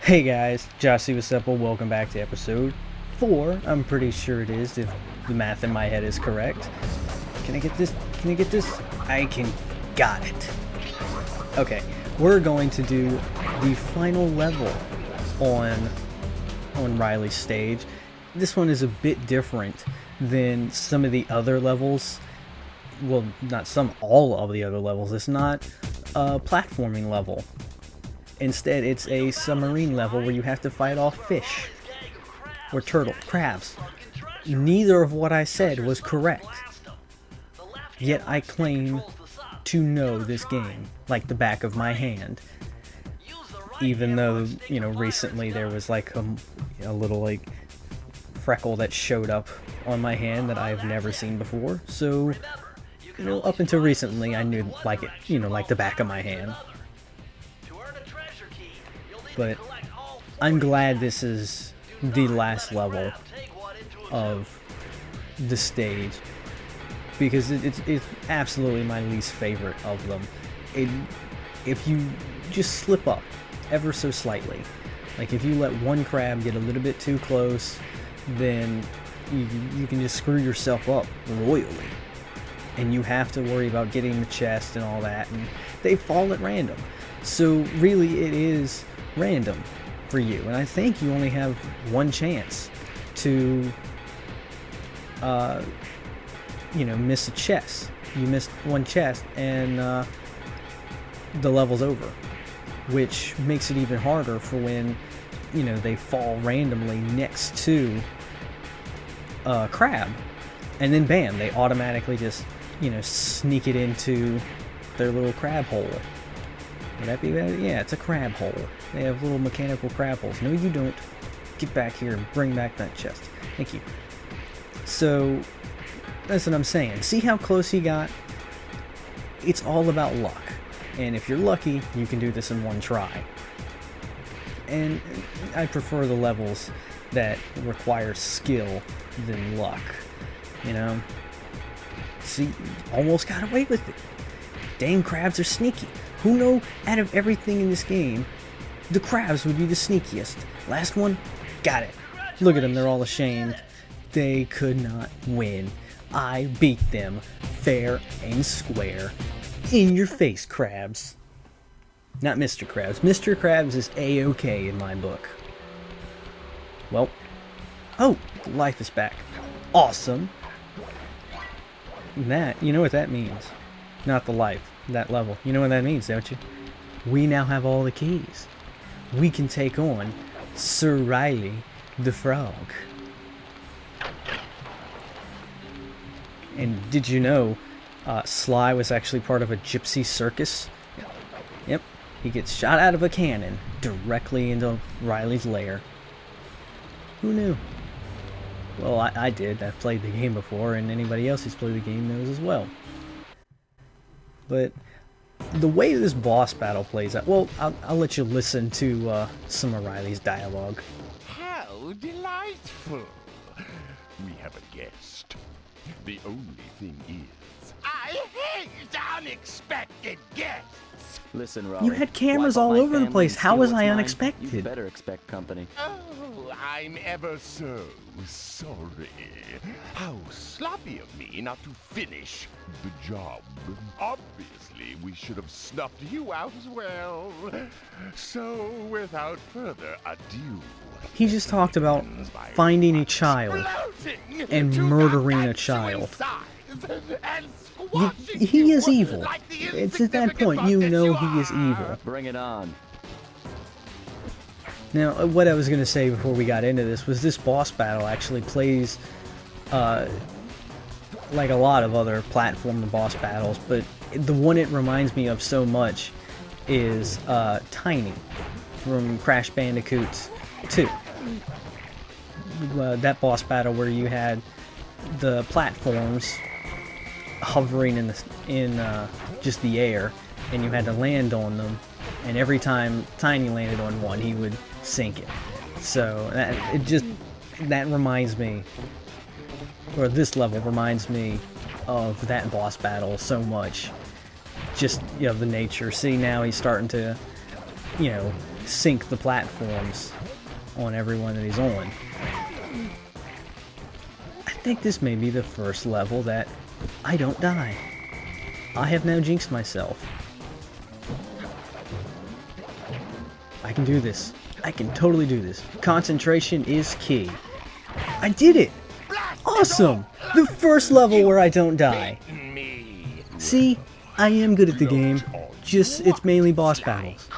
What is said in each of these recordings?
Hey guys, Siwasepl, welcome back to episode 4. I'm pretty sure it is, if the math in my head is correct. Can I get this? Can I get this? I can. Got it. Okay, we're going to do the final level on Riley's stage. This one is a bit different than some of the other levels. Well, not some, all of the other levels. It's not a platforming level. Instead, it's a submarine level where you have to fight off fish. Or crabs. Neither of what I said was correct. Yet I claim to know this game like the back of my hand. Even though, you know, recently there was like a little like freckle that showed up on my hand that I've never seen before. So, you know, up until recently I knew like it, you know, like the back of my hand. But I'm glad this is the last level of the stage, because it's absolutely my least favorite of them. If you just slip up ever so slightly, like if you let one crab get a little bit too close, then you can just screw yourself up royally. And you have to worry about getting the chest and all that, and they fall at random. So really it is random for you, and I think you only have one chance to you know, miss a chest. You missed one chest and the level's over, which makes it even harder for when, you know, they fall randomly next to a crab, and then bam, they automatically just, you know, sneak it into their little crab hole. Would that be bad? Yeah, it's a crab hole. They have little mechanical crab holes. No, you don't. Get back here and bring back that chest. Thank you. So, that's what I'm saying. See how close he got? It's all about luck. And if you're lucky, you can do this in one try. And I prefer the levels that require skill than luck. You know? See, almost got away with it. Dang, crabs are sneaky. Who know, out of everything in this game, the crabs would be the sneakiest. Last one, got it. Look at them, they're all ashamed. They could not win. I beat them fair and square. In your face, crabs. Not Mr. Krabs. Mr. Krabs is A-OK in my book. Well, oh, life is back. Awesome. That, you know what that means. Not the life, that level. You know what that means, don't you? We now have all the keys. We can take on Sir Raleigh the Frog. And did you know Sly was actually part of a gypsy circus? Yep, he gets shot out of a cannon directly into Riley's lair. Who knew? Well, I did. I've played the game before, and anybody else who's played the game knows as well. But the way this boss battle plays out, well, I'll let you listen to some of Riley's dialogue. How delightful! We have a guest. The only thing is, I hate unexpected guests! Listen, Raleigh. You had cameras all over the place. How was I unexpected? You better expect company. Oh, I'm ever so sorry. How sloppy of me not to finish the job. Obviously, we should have snuffed you out as well. So, without further ado... He just talked about finding a child and murdering a child. He is evil. It's at that point you know he is evil. Bring it on. Now, what I was going to say before we got into this was this boss battle actually plays like a lot of other platformer boss battles, but the one it reminds me of so much is Tiny from Crash Bandicoot 2. That boss battle where you had the platforms hovering in just the air, and you had to land on them, and every time Tiny landed on one, he would sink it. So that reminds me, or this level reminds me of that boss battle so much. Just, you know, the nature. See, now he's starting to, you know, sink the platforms on everyone that he's on. I think this may be the first level that I don't die. I have now jinxed myself. I can do this. I can totally do this. Concentration is key. I did it! Awesome! The first level where I don't die. See, I am good at the game. Just, it's mainly boss battles.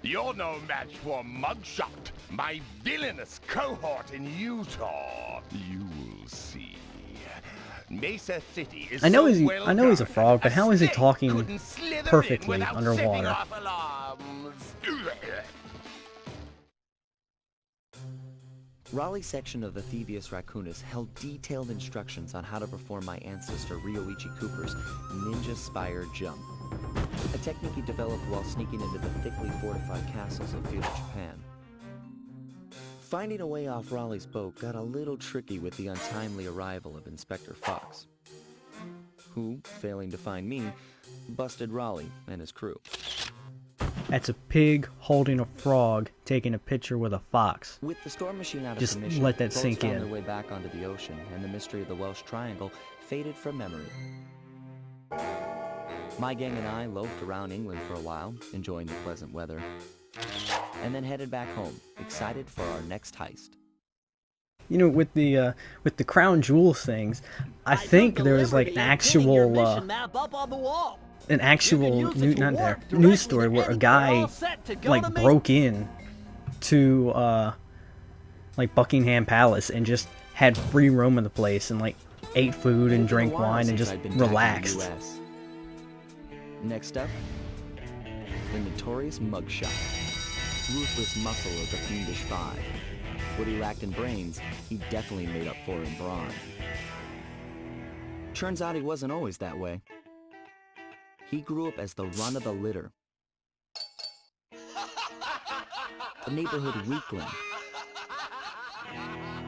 You're no match for Mugshot, my villainous cohort in Utah. You will see. Mesa City is I know so he's a frog, but how is he talking perfectly underwater? Raleigh's section of the Thievius Raccoonus held detailed instructions on how to perform my ancestor Ryoichi Cooper's ninja spire jump, a technique he developed while sneaking into the thickly fortified castles of feudal Japan. Finding a way off Raleigh's boat got a little tricky with the untimely arrival of Inspector Fox, who, failing to find me, busted Raleigh and his crew. That's a pig holding a frog taking a picture with a fox. With the storm machine out of Just commission, let that boats sink found in. their way back onto the ocean, and the mystery of the Welsh Triangle faded from memory. My gang and I loafed around England for a while, enjoying the pleasant weather, and then headed back home, excited for our next heist. You know, with the crown jewels things, I think there was like an actual news story where a guy like broke in to like Buckingham Palace and just had free roam of the place and like ate food and drank wine and just relaxed. Next up, the notorious Mugshot, ruthless muscle of the fiendish five. What he lacked in brains, he definitely made up for in brawn. Turns out he wasn't always that way. He grew up as the run of the litter, a neighborhood weakling.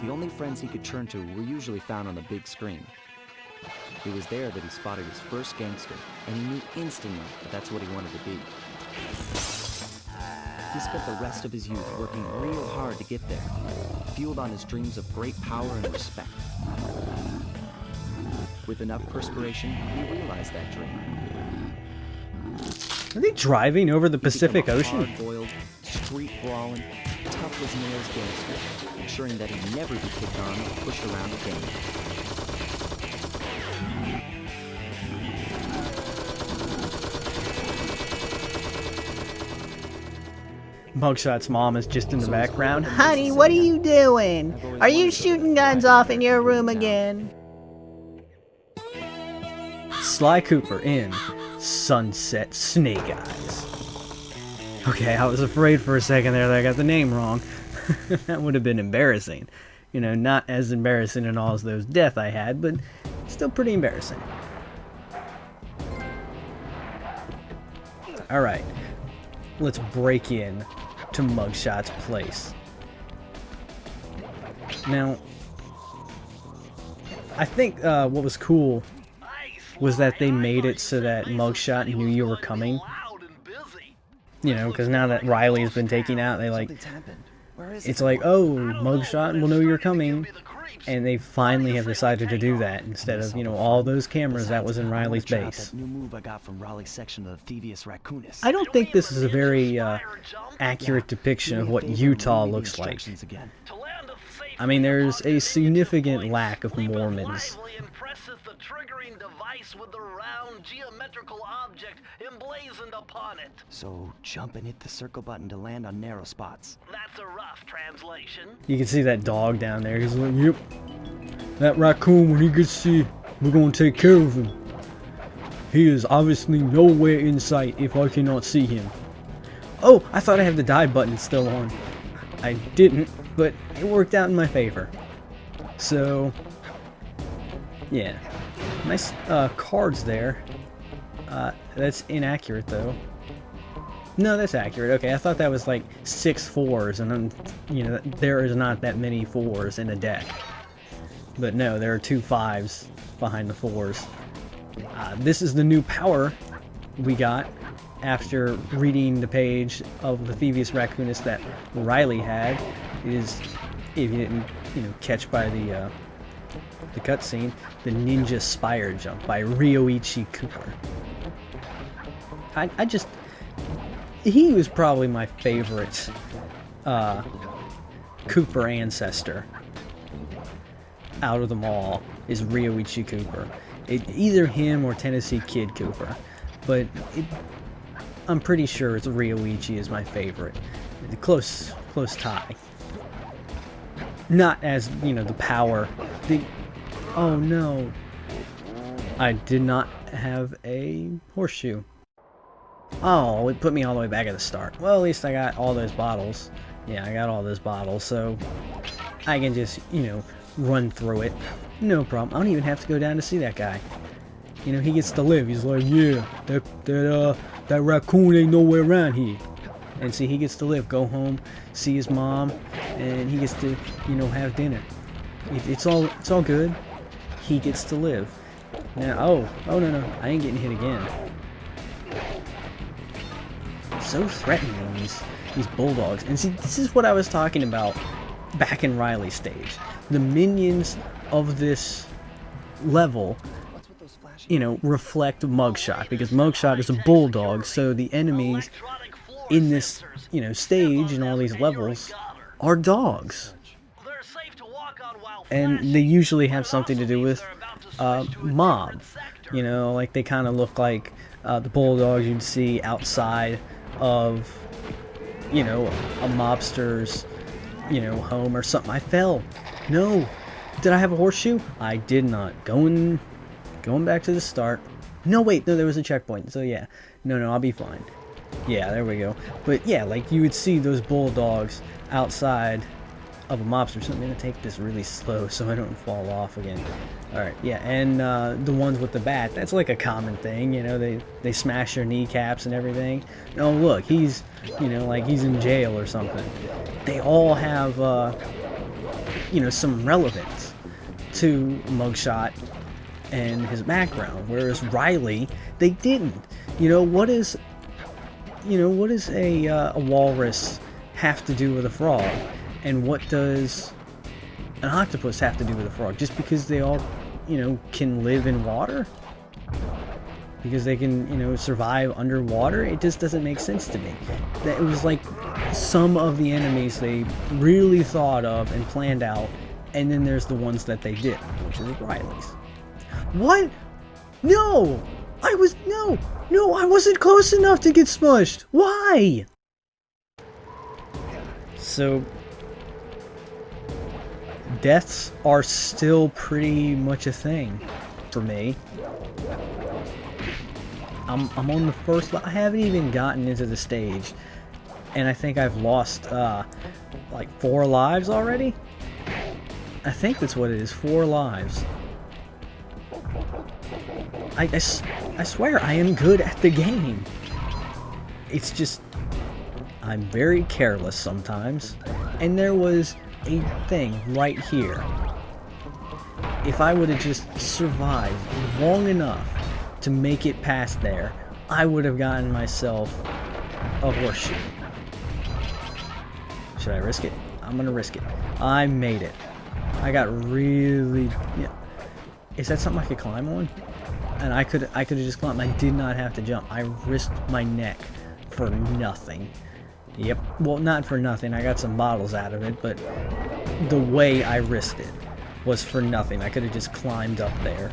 The only friends he could turn to were usually found on the big screen. It was there that he spotted his first gangster, and he knew instantly that that's what he wanted to be. He spent the rest of his youth working real hard to get there, fueled on his dreams of great power and respect. With enough perspiration, he realized that dream. Are they driving over the Pacific Ocean? Hard-boiled, street-brawling, tough-as-nails gangster, ensuring that he'd never be kicked on or pushed around again. Mugshot's mom is just in the background. Honey, what are you doing? Are you shooting guns off in your room again? Sly Cooper in Sunset Snake Eyes. Okay, I was afraid for a second there that I got the name wrong. That would have been embarrassing. You know, not as embarrassing and all as those deaths I had, but still pretty embarrassing. Alright, let's break in to Mugshot's place. Now, I think what was cool was that they made it so that Mugshot knew you were coming. You know, because now that Riley's been taken out, they like, it's like, oh, Mugshot will know you're coming. And they finally have decided to do that instead of, you know, all those cameras that was in Riley's base. New move I got from Raleigh's section of the Thievius Raccoonus. I don't think this is a very accurate depiction of what Utah looks like. I mean, there's a significant lack of Mormons. With the round geometrical object emblazoned upon it. So jump and hit the circle button to land on narrow spots. That's a rough translation. You can see that dog down there. He's like, yep. That raccoon, when he gets here, we're going to take care of him. He is obviously nowhere in sight if I cannot see him. Oh, I thought I had the dive button still on. I didn't, but it worked out in my favor. So, yeah. Nice cards there. That's inaccurate though. No, that's accurate. Okay, I thought that was like 6 4s, and then, you know, there is not that many 4s in a deck. But no, there are 2 5s behind the 4s. This is the new power we got after reading the page of the Thievius Raccoonus that Riley had is, if you didn't, catch by the cutscene, the Ninja Spire Jump by Ryoichi Cooper. He was probably my favorite Cooper ancestor out of them all, is Ryoichi Cooper. Either him or Tennessee Kid Cooper, but I'm pretty sure it's Ryoichi is my favorite. Close tie. Not as, the power. Oh no. I did not have a horseshoe. Oh, it put me all the way back at the start. Well, at least I got all those bottles. Yeah, I got all those bottles, so I can just, run through it. No problem. I don't even have to go down to see that guy. He gets to live. He's like, yeah, that raccoon ain't nowhere around here. And see, he gets to live. Go home, see his mom, and he gets to, have dinner. It's all good. He gets to live. Now, oh no, I ain't getting hit again. So threatening, these bulldogs. And see, this is what I was talking about back in Riley's stage. The minions of this level, reflect Mugshot, because Mugshot is a bulldog, so the enemies in this, stage and all these levels are dogs. And they usually have something to do with mob. Like they kind of look like the bulldogs you'd see outside of, a mobster's, home or something. I fell. No. Did I have a horseshoe? I did not. Going back to the start. No, wait. No, there was a checkpoint. So yeah. No, I'll be fine. Yeah, there we go. But yeah, like you would see those bulldogs outside of a mobster. So I'm going to take this really slow so I don't fall off again. Alright, yeah, and the ones with the bat, that's like a common thing, they smash their kneecaps and everything. No, look, he's, like he's in jail or something. They all have, some relevance to Mugshot and his background, whereas Riley, they didn't. What is a walrus have to do with a frog? And what does an octopus have to do with a frog? Just because they all, can live in water? Because they can, survive underwater? It just doesn't make sense to me. That it was like some of the enemies they really thought of and planned out, and then there's the ones that they did, which is Riley's. What? No! I wasn't close enough to get smushed. Why? So deaths are still pretty much a thing for me. I'm on the first. I haven't even gotten into the stage, and I think I've lost like 4 lives already. I think that's what it is. 4 lives. I swear I am good at the game. It's just I'm very careless sometimes, and there was a thing right here. If I would have just survived long enough to make it past there, I would have gotten myself a horseshoe. Should I risk it? I'm gonna risk it. I made it. I got really... Yeah. Is that something I could climb on? And I could have just climbed. I did not have to jump. I risked my neck for nothing. Yep. Well, not for nothing. I got some bottles out of it, but the way I risked it was for nothing. I could have just climbed up there.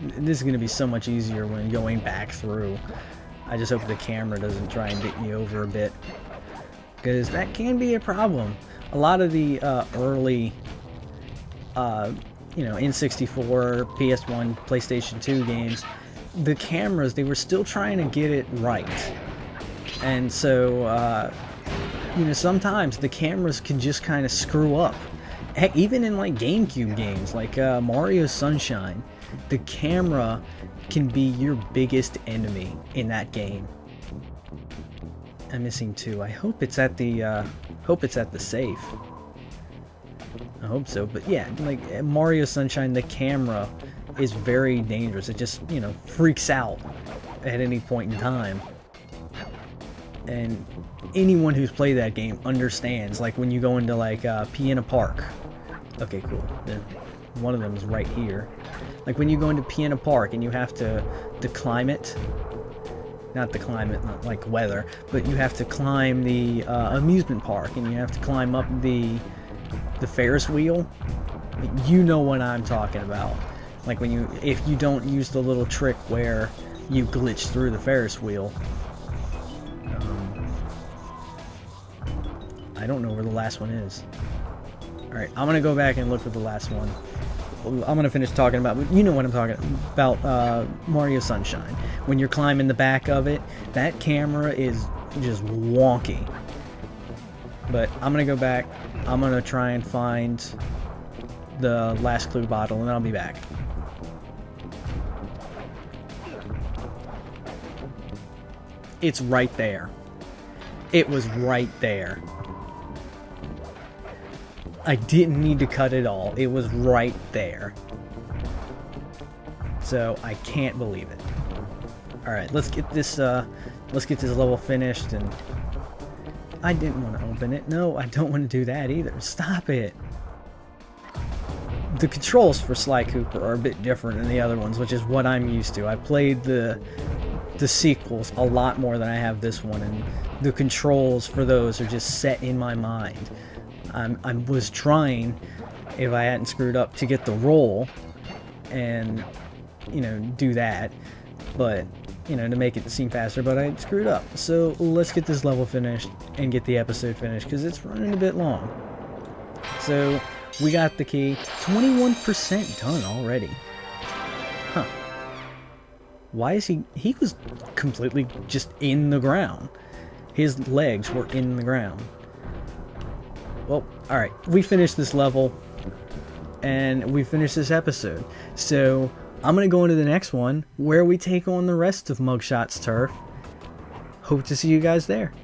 This is going to be so much easier when going back through. I just hope the camera doesn't try and get me over a bit, because that can be a problem. A lot of the early, N64, PS1, PlayStation 2 games, the cameras, they were still trying to get it right. And so, sometimes the cameras can just kind of screw up. Heck, even in like GameCube games, like Mario Sunshine, the camera can be your biggest enemy in that game. I'm missing 2. I hope it's at the safe. I hope so, but yeah, like Mario Sunshine, the camera is very dangerous. It just, freaks out at any point in time. And anyone who's played that game understands, like when you go into like Piena Park. Okay, cool. Then one of them is right here. Like when you go into Piena Park and you have to climb it. Not the climate, not like weather, but you have to climb the amusement park and you have to climb up the Ferris wheel. You know what I'm talking about. Like when if you don't use the little trick where you glitch through the Ferris wheel. I don't know where the last one is. Alright, I'm gonna go back and look for the last one. I'm gonna finish talking about, you know what I'm talking about, Mario Sunshine. When you're climbing the back of it, that camera is just wonky. But I'm gonna go back, I'm gonna try and find the last clue bottle, and I'll be back. It's right there. It was right there. I didn't need to cut it all. It was right there. So I can't believe it. All right, let's get this level finished. And I didn't want to open it. No, I don't want to do that either. Stop it. The controls for Sly Cooper are a bit different than the other ones, which is what I'm used to. I played the sequels a lot more than I have this one, and the controls for those are just set in my mind. I was trying, if I hadn't screwed up, to get the roll and, you know, do that, but, you know, to make it seem faster, but I screwed up. So let's get this level finished and get the episode finished, because it's running a bit long. So we got the key. 21% done already. Huh. Why is he was completely just in the ground. His legs were in the ground. Well, alright, we finished this level, and we finished this episode. So, I'm going to go into the next one, where we take on the rest of Mugshot's turf. Hope to see you guys there.